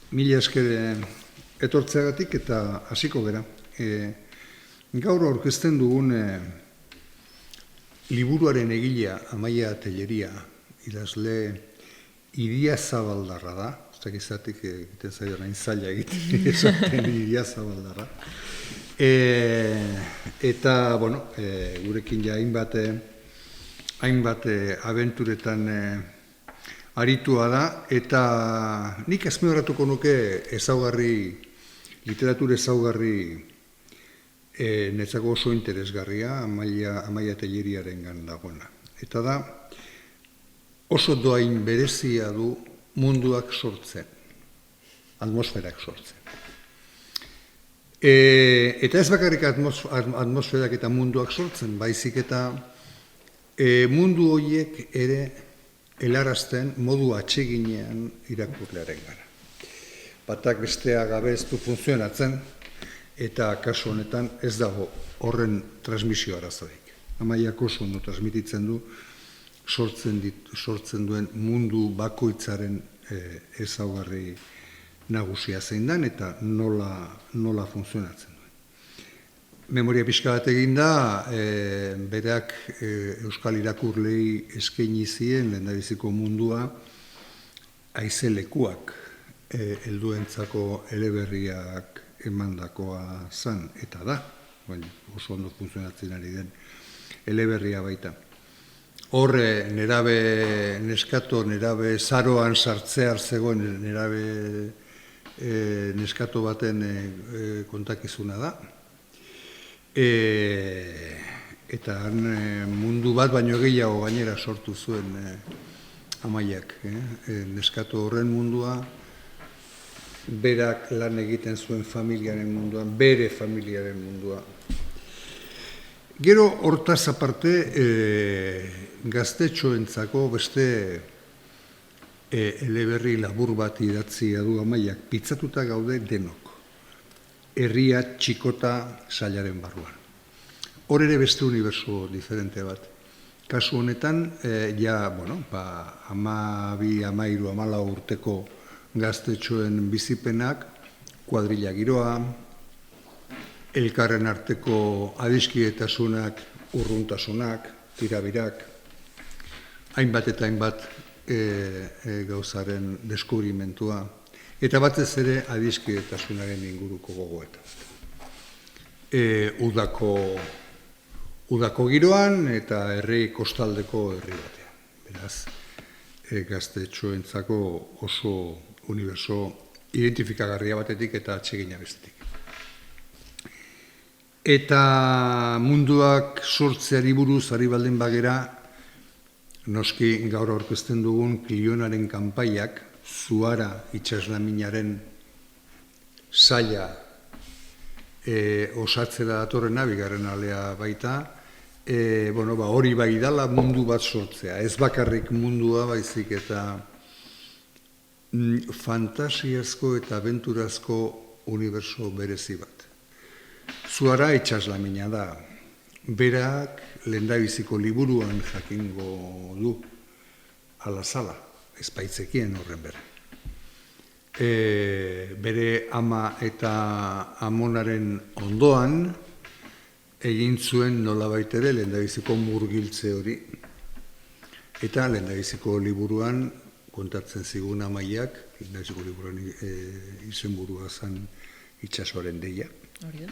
Mila esker etortzeagatik eta hasiko gera. Gaur aurkezten dugun liburuaren egilea Amaia Telleria, idazle Idiazabaldarra da, ez dakizatik egiten zaio nahin zaila egiten esaten Idiazabaldarra. Eta, bueno, gurekin ja hainbat abenturetan aritua da, eta nik azpimarratuko nuke literatura ezaugarri netzako oso interesgarria Amaia Telleriarengan dagoena. Eta da, oso doain berezia du munduak sortzen, atmosferak sortzen. Eta ez bakarrik atmosferak eta munduak sortzen, baizik eta mundu horiek ere helarazten modu atseginean irakurlearen gara. Batak bestea gabe ez du funtzionatzen, eta kasu honetan ez dago horren transmisio arazorik. Amaiak oso ondo transmititzen du sortzen duen mundu bakoitzaren ezaugarri nagusia zein dan eta nola funtzionatzen duen. Memoria pixka bat egin da, berak euskal irakurlei eskaini zien lehendabiziko mundua haizelekuak helduentzako eleberriak emandakoa zan, eta da, oso ondo funtzionatzen ari den eleberria baita. Hor, nerabe zaroan sartzear zegoen neskato baten kontakizuna da. Eta mundu bat baino gehiago gainera sortu zuen Amaiak. Neskato horren mundua, berak lan egiten zuen familiaren munduan, bere familiaren mundua. Gero hortaz aparte, gaztetxoentzako beste eleberri labur bat idatzia du Amaiak, pitzatuta gaude denok, herria txikota sailaren barruan. Hor ere beste uniberso diferente bat. Kasu honetan, 12-13 urteko gaztetxoen bizipenak, kuadrilla giroa, elkarren arteko adiskidetasunak, urruntasunak, tirabirak, hainbat eta hainbat gauzaren deskubrimentua, eta batez ere adiskidetasunaren inguruko gogoeta. Udako giroan eta herri kostaldeko herri batean. Beraz, gaztetxoentzako oso uniberso identifikagarria batetik eta atsegina bestetik. Eta munduak sortzeari buruz ari baldin bagera, noski gaur aurkezten dugun Klionaren kanpaiak, Zuara itsaslaminaren saila osatzera datorrena, bigarren alea baita, hori bai dala mundu bat sortzea. Ez bakarrik mundua baizik eta fantasiazko eta abenturazko uniberso berezi bat. Zuara itsaslamina da. Berak lehendabiziko liburuan jakingo du alazala, ez baitzekien horren bera. Bere ama eta amonaren ondoan egin zuen nolabait ere lehendabiziko murgiltze hori. Eta lehendabiziko liburuan kontatzen zigun Amaiak, lehendabiziko liburuan izenburua zen itsasoaren deia. Hori da.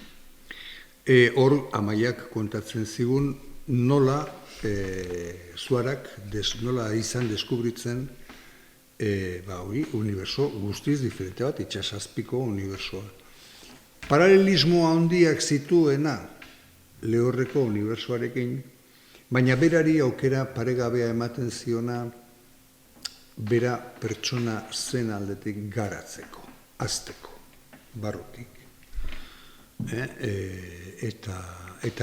Hor Amaiak kontatzen zigun nola Zuarak nola izan deskubritzen uniberso guztiz diferente bat, itsasazpiko unibersoa. Paralelismo handiak zituena lehorreko unibersoarekin, baina berari aukera paregabea ematen ziona bera pertsona zen aldetik garatzeko, hazteko, barrutik. Eta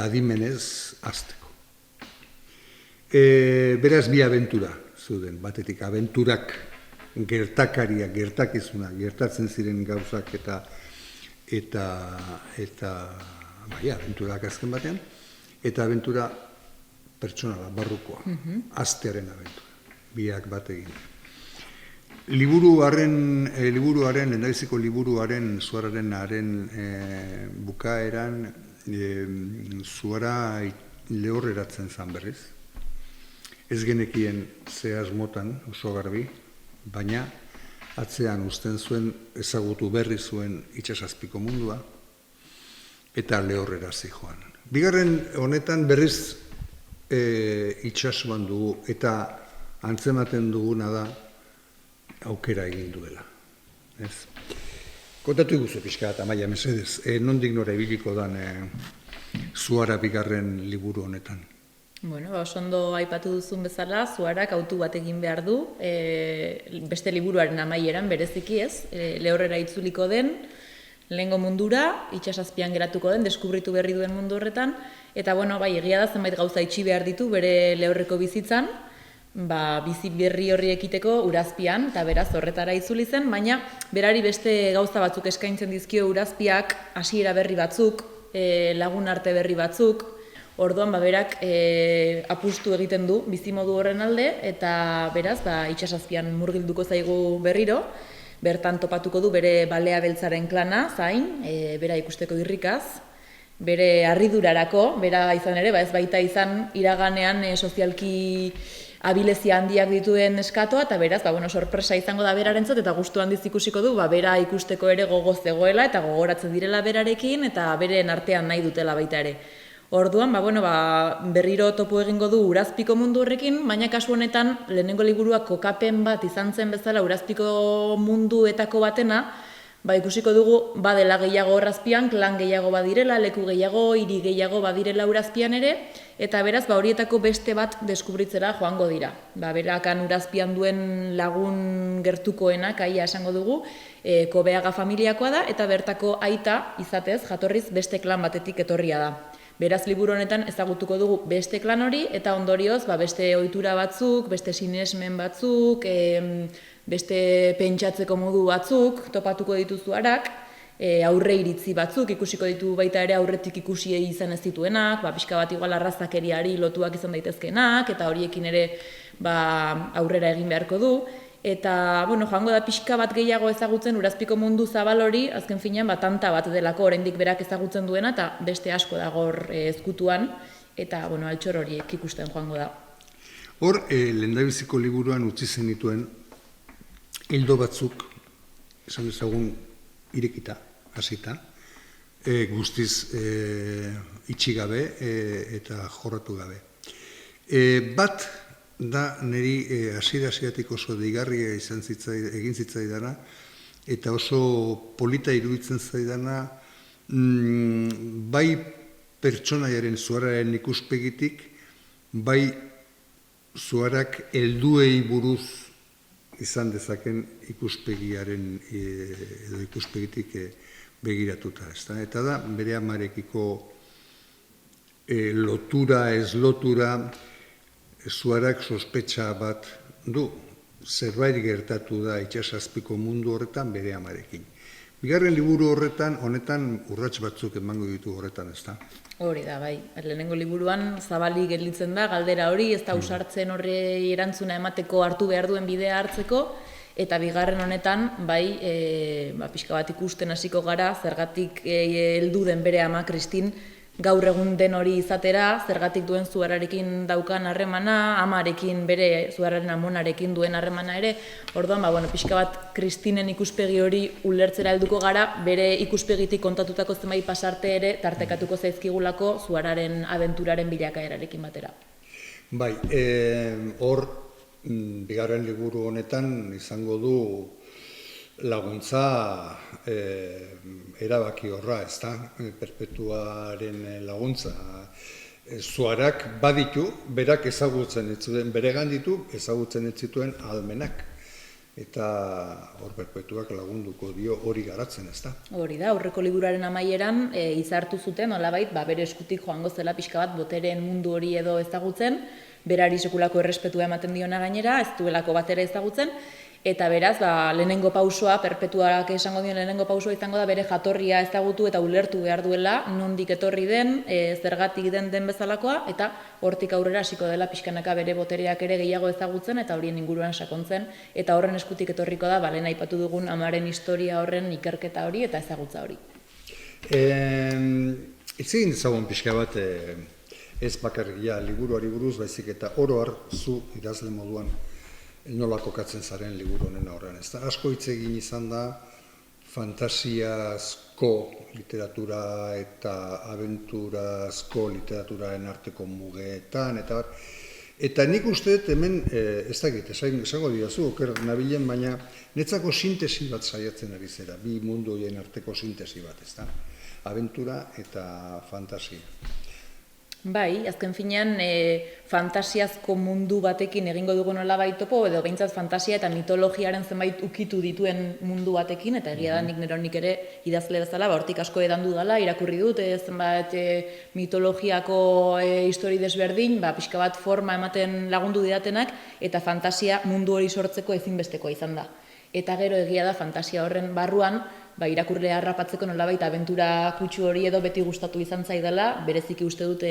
adimenez hazteko. Beraz bi abentura zuden, batetik abenturak gertakariak, gertakizunak, gertatzen ziren gauzak eta abenturak azken batean, eta abentura pertsonala, barrukoa, haztearen abentura, biak bat egin. Liburuaren, lehendabiziko liburuaren, Zuararen bukaeran, Zuara lehorreratzen zan berriz. Ez genekien ze asmotan oso garbi, baina atzean uzten zuen, ezagutu berri zuen itsasazpiko mundua, eta lehorrera zijoan. Bigarren honetan berriz itsasoan dugu, eta antzematen duguna da, aukera egin duela. Kontatu iguzu pixka eta Amaia mesedez, nondik nora ibiliko dan Zuara bigarren liburu honetan? Bueno, oso ondo aipatu duzun bezala, Zuarak autu bat egin behar du, beste liburuaren amaieran bereziki ez, lehorrera itzuliko den, lehengo mundura, itsasazpian geratuko den, deskubritu berri duen mundu horretan, eta bueno, bai, egia da zenbait gauza itxi behar ditu bere lehorreko bizitzan, bizi berri horri ekiteko urazpian, eta beraz horretara itzuli zen, baina berari beste gauza batzuk eskaintzen dizkio urazpiak, hasiera berri batzuk, lagun arte berri batzuk, orduan berak apustu egiten du bizimodu horren alde, eta beraz itsasazpian murgilduko zaigu berriro, bertan topatuko du bere balea beltzaren klana, zain, bera ikusteko irrikaz, bere harridurarako, bera izan ere, ez baita izan iraganean sozialki abilezia handiak dituen eskatoa, eta beraz, sorpresa izango da berarentzat, eta gustu handiz ikusiko du, bera ikusteko ere gogoz zegoela, eta gogoratzen direla berarekin, eta beren artean nahi dutela baita ere. Orduan, berriro topo egingo du urazpiko mundu horrekin, baina kasu honetan, lehenengo liburuak kokapen bat izan zen bezala urazpiko munduetako batena, ikusiko dugu badela gehiago horazpian, klan gehiago badirela, leku gehiago, hiri gehiago badirela urazpian ere, eta beraz, horietako beste bat deskubritzera joango dira. Berakan urazpian duen lagun gertukoenak, aia esango dugu, Kobeaga familiakoa da, eta bertako aita izatez, jatorriz beste klan batetik etorria da. Beraz, liburu honetan ezagutuko dugu beste klan hori, eta ondorioz, beste ohitura batzuk, beste sinesmen batzuk, beste pentsatzeko modu batzuk topatuko dituzu Zuarak, aurre iritzi batzuk ikusiko ditu baita ere aurretik ikusi izan ez dituenak, pixka bat igual arrazakeriari lotuak izan daitezkenak, eta horiekin ere aurrera egin beharko du. Eta, joango da pixka bat gehiago ezagutzen urazpiko mundu zabal hori, azken finean, tanta bat delako oraindik berak ezagutzen duena, eta beste asko dagor ezkutuan, eta, altxor horiek ikusten joango da. Hor, lehendabiziko liburuan utzi zenituen, hildo batzuk, esan dezagun, irekita, hasita, guztiz itxigabe eta jorratu gabe. Bat, da niri hasiera-hasieratik oso deigarria egin zitzaidana, eta oso polita iruditzen zaidana, bai pertsonaiaren Zuararen ikuspegitik, bai Zuarak helduei buruz izan dezaken ikuspegiaren edo ikuspegitik begiratuta. Eta da, bere amarekiko lotura, ez lotura, Zuarak sospetxa bat du, zerbait gertatu da itsasazpiko mundu horretan bere amarekin. Bigarren liburu honetan urrats batzuk emango ditu horretan, ez da? Hori da, bai. Lehenengo liburuan zabalik gelditzen da, galdera hori, ez da usartzen horri erantzuna emateko hartu behar duen bidea hartzeko, eta bigarren honetan, pixka bat ikusten hasiko gara, zergatik heldu den bere ama Kristin, gaur egun den hori izatera, zergatik duen Zuararekin daukan harremana, amarekin bere Zuararen amonarekin duen harremana ere, orduan, pixka bat Kristinen ikuspegi hori ulertzera helduko gara, bere ikuspegitik kontatutako zenbait pasarte ere tartekatuko zaizkigulako Zuararen abenturaren bilakaerarekin batera. Bai, hor, bigarren liburu honetan izango du laguntza erabaki horra, ez da, perpetuaren laguntza. Zuarak baditu, berak ezagutzen ez zuen, beregan ditu, ezagutzen ez zituen ahalmenak. Eta hor perpetuak lagunduko dio hori garatzen, ez da? Hori da, aurreko liburuaren amaieran izartu zuten, nolabait, bere eskutik joango zela pixka bat botereen mundu hori edo ezagutzen, berari sekulako errespetua ematen diona gainera, ez duelako batera ezagutzen, Eta beraz, lehenengo pausoa, perpetuak esango dion lehenengo pausoa izango da bere jatorria ezagutu eta ulertu behar duela, nondik etorri den, zergatik den bezalakoa, eta hortik aurrera hasiko dela pixkanaka bere botereak ere gehiago ezagutzen eta horien inguruan sakontzen, eta horren eskutik etorriko da, lehen aipatu dugun amaren historia horren ikerketa hori eta ezagutza hori. Hitz egin dezagun pixka bat, ez bakarrik liburuari buruz, baizik eta oro har zu idazle moduan nola kokatzen zaren liburu honen aurrean. Ez da, asko hitz egin izan da fantasiazko literatura eta abenturazko literaturaren arteko mugeetan, eta nik uste dut hemen, ez dakit, esango didazu, oker nabilen, baina netzako sintesi bat saiatzen ari zera, bi mundu horien arteko sintesi bat, ez da? Abentura eta fantasia. Bai, azken finean fantasiazko mundu batekin egingo dugu nolabait topo, edo behintzat fantasia eta mitologiaren zenbait ukitu dituen mundu batekin, eta egia da nik neronik ere idazle bezala, hortik asko edan dudala, irakurri dut, zenbait mitologiako histori desberdin, pixka bat forma ematen lagundu didatenak, eta fantasia mundu hori sortzeko ezinbestekoa izan da. Eta gero egia da fantasia horren barruan, irakurlea harrapatzeko nolabait abentura kutsu hori edo beti gustatu izan zaidala, bereziki uste dute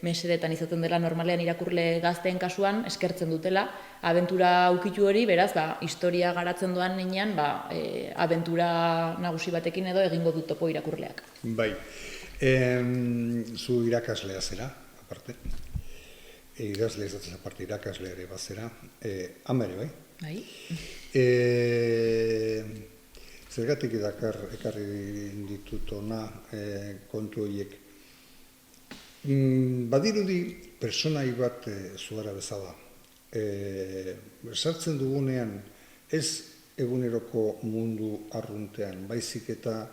mesedetan izaten dela normalean irakurle gazteen kasuan, eskertzen dutela, abentura ukitu hori, beraz, historia garatzen doan nenean, abentura nagusi batekin edo egingo dut topo irakurleak. Bai, zu irakaslea zera, aparte, idazle izatzen aparte irakaslea ere bazera, ama ere, bai? Bai. Zergatik ekarri ditut ona kontu horiek. Badirudi personai bat zuara bezala. Sartzen dugunean ez eguneroko mundu arruntean, baizik eta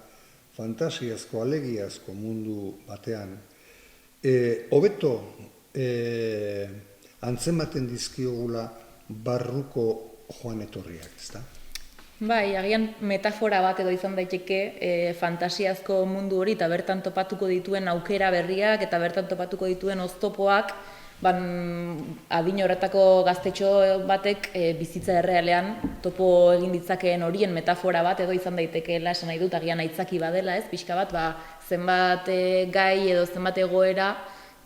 fantasiazko, alegiazko mundu batean, hobeto antzematen dizkiogula barruko joan etorriak, ezta? Bai, agian metafora bat edo izan daiteke fantasiazko mundu hori eta bertan topatuko dituen aukera berriak eta bertan topatuko dituen oztopoak adin horretako gaztetxo batek bizitza errealean topo egin ditzakeen horien metafora bat edo izan daitekeela esan nahi dut agian aitzaki badela, ez? Pixka bat zenbat gai edo zenbat egoera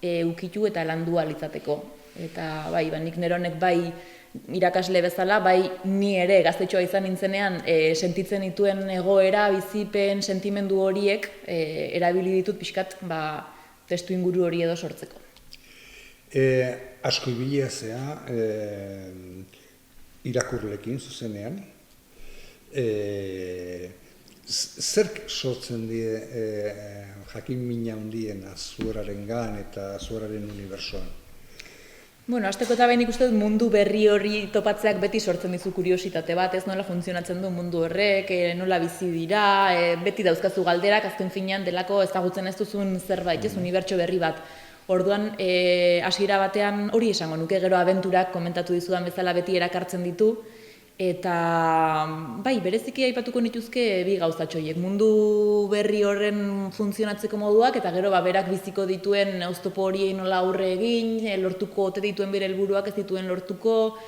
ukitu eta landua litzateko. Eta bai, nik neronek bai irakasle bezala, bai ni ere gaztetxoa izan nintzenean sentitzen dituen egoera, bizipen, sentimendu horiek erabili ditut pixkat testu inguru hori edo sortzeko. Asko ibilia zea irakurlekin zuzenean, zerk sortzen die jakin mina handiena zuerarengan eta zueraren unibertsoan? Bueno, hasteko eta behin ikusten dut mundu berri hori topatzeak beti sortzen dizu kuriositate bat, ez nola funtzionatzen du mundu horrek, nola bizi dira, beti dauzkazu galderak, azken finean delako ezagutzen ez duzun zerbait, ez unibertso berri bat. Orduan, hasiera batean hori esango nuke, gero abenturak komentatu dizudan bezala beti erakartzen ditu, eta bai, bereziki aipatuko nituzke bi gauzatxoiek, mundu berri horren funtzionatzeko moduak, eta gero berak biziko dituen oztopo horiei nola aurre egin, lortuko ote dituen bere helburuak ez dituen lortuko,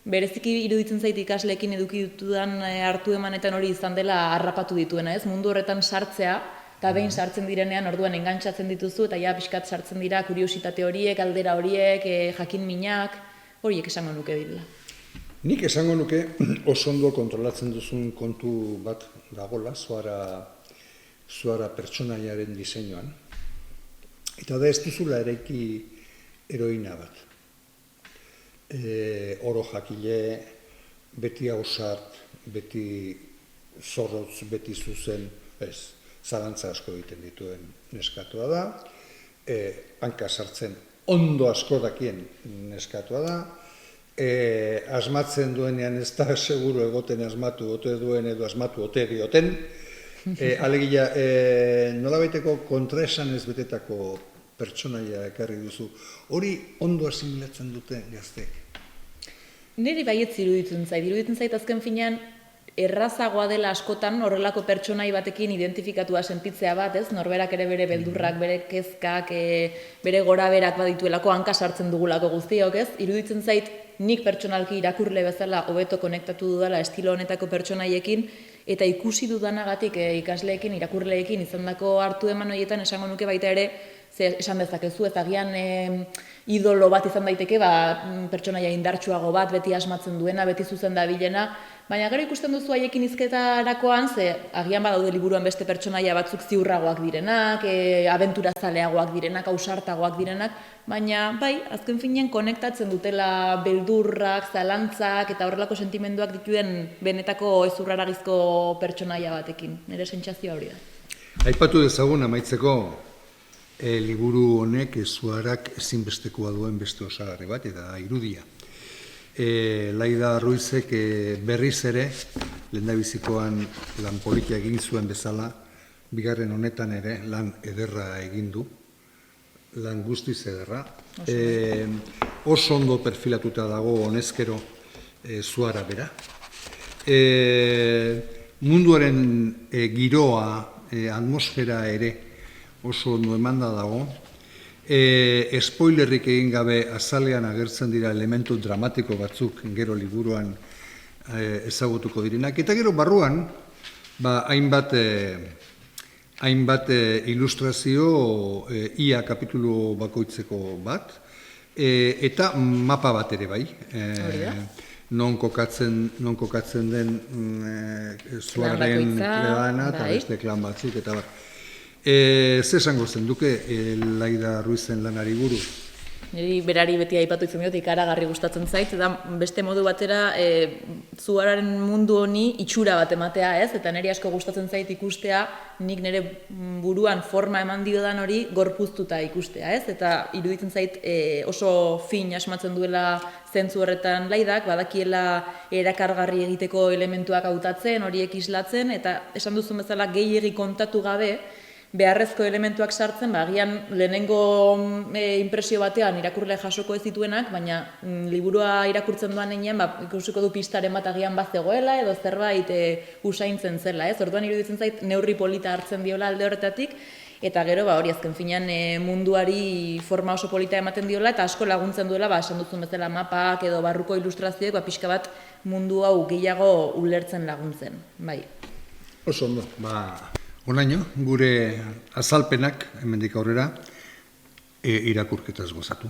bereziki iruditzen zait ikasleekin eduki ditudan hartu emanetan hori izan dela harrapatu dituena, ez? Mundu horretan sartzea, eta behin sartzen direnean orduan engantsatzen dituzu, eta pixkat sartzen dira kuriositate horiek, aldera horiek, jakin minak, horiek esango nuke direla. Nik esango nuke oso ondo kontrolatzen duzun kontu bat dagoela, zuara pertsonaiaren diseinuan. Eta da ez duzula eraiki heroina bat. Oro jakile, beti ausart, beti zorrotz, beti zuzen, zalantza asko egiten dituen neskatua da, hanka sartzen ondo asko dakien neskatua da, asmatzen duenean ez da seguru egoten asmatu ote duen edo asmatu ote dioten. Alegia, nolabaiteko kontraesan ez betetako pertsonaia ekarri duzu. Hori ondo asimilatzen dute gazteek? Niri baietz iruditzen zait azken finean errazagoa dela askotan horrelako pertsonai batekin identifikatua sentitzea bat, ez? Norberak ere bere beldurrak, bere kezkak, bere goraberak badituelako hanka sartzen dugulako guztiok, ez? Iruditzen zait nik pertsonalki irakurle bezala hobeto konektatu dudala estilo honetako pertsonaiekin eta ikusi dudanagatik ikasleekin, irakurleekin izandako hartu eman horietan esango nuke baita ere, esan dezakezu, ez agian idolo bat izan daiteke, pertsonaia indartsuago bat, beti asmatzen duena, beti zuzen dabilena, baina gero ikusten duzu haiekin hizketarakoan, ze agian badaude liburuan beste pertsonaia batzuk ziurragoak direnak, abenturazaleagoak direnak, ausartagoak direnak, baina bai, azken finean konektatzen dutela beldurrak, zalantzak eta horrelako sentimenduak dituen benetako ezurraragizko pertsonaia batekin. Nire sentsazioa hori da. Aipatu dezagun amaitzeko, liburu honek Zuharak ezinbestekoa duen beste osagarri bat, eta irudia. Laida Ruizek berriz ere, lehendabizikoan lan politia egin zuen bezala, bigarren honetan ere lan ederra egin du, lan guztiz ederra. Oso ondo perfilatuta dago honezkero Zuhara bera. Munduaren giroa, atmosfera ere, oso ondo emanda dago. Spoilerrik egin gabe azalean agertzen dira elementu dramatiko batzuk gero liburuan ezagutuko direnak. Eta gero barruan, hainbat ilustrazio ia kapitulu bakoitzeko bat, eta mapa bat ere bai. Non kokatzen den Zuhararen klana eta beste klan batzuk eta bat. Ze esango zen duke Laida Ruizen lanari buruz? Niri berari beti aipatu izan dut, ikaragarri gustatzen zait, eta beste modu batera Zuhararen mundu honi itxura bat ematea, ez? Eta niri asko gustatzen zait ikustea, nik nire buruan forma eman diodan hori gorpuztuta ikustea, ez? Eta iruditzen zait oso fin asmatzen duela zentzu horretan Laidak, badakiela erakargarri egiteko elementuak hautatzen, horiek islatzen, eta esan duzun bezala gehiegi kontatu gabe, beharrezko elementuak sartzen, agian lehenengo inpresio batean irakurle jasoko ez dituenak, baina liburua irakurtzen duan heinean, ikusiko du pistaren bat agian bazegoela, edo zerbait usaintzen zela, ez? Orduan iruditzen zait neurri polita hartzen diola alde horretatik, eta gero hori azken finean munduari forma oso polita ematen diola, eta asko laguntzen duela, esan duzun bezala mapak edo barruko ilustrazioek, pixka bat mundu hau gehiago ulertzen laguntzen, bai. Oso ondo, Honaino, gure azalpenak, hemendik aurrera, irakurketaz gozatu.